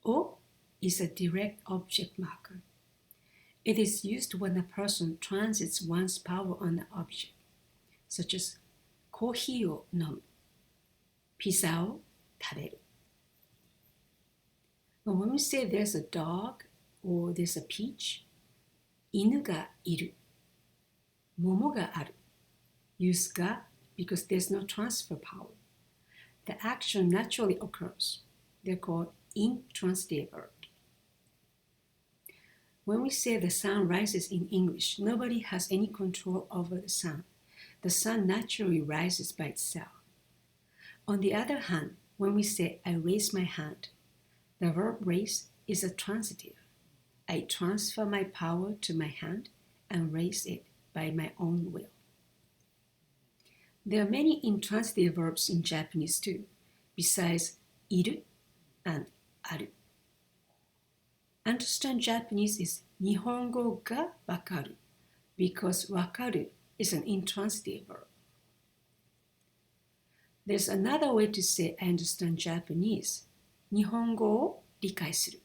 O is a direct object marker. It is used when a person transits one's power on an object, such as コーヒーを飲む、ピザを食べる。But when we say there's a dog or there's a peach, 犬がいる、桃がある、use が because there's no transfer power. The action naturally occurs. They're called intransitive verbs. When we say the sun rises in English, nobody has any control over the sun. The sun naturally rises by itself. On the other hand, when we say I raise my hand, the verb raise is a transitive. I transfer my power to my hand and raise it by my own will. There are many intransitive verbs in Japanese too, besides いる and ある. Understand Japanese is 日本語がわかる because わかる is an intransitive verb. There's another way to say I understand Japanese. 日本語を理解する.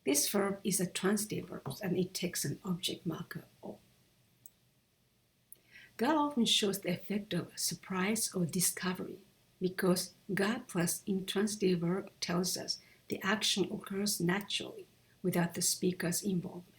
This verb is a transitive verb and it takes an object marker O. Ga often shows the effect of surprise or discovery because ga plus intransitive verb tells us the action occurs naturally without the speaker's involvement.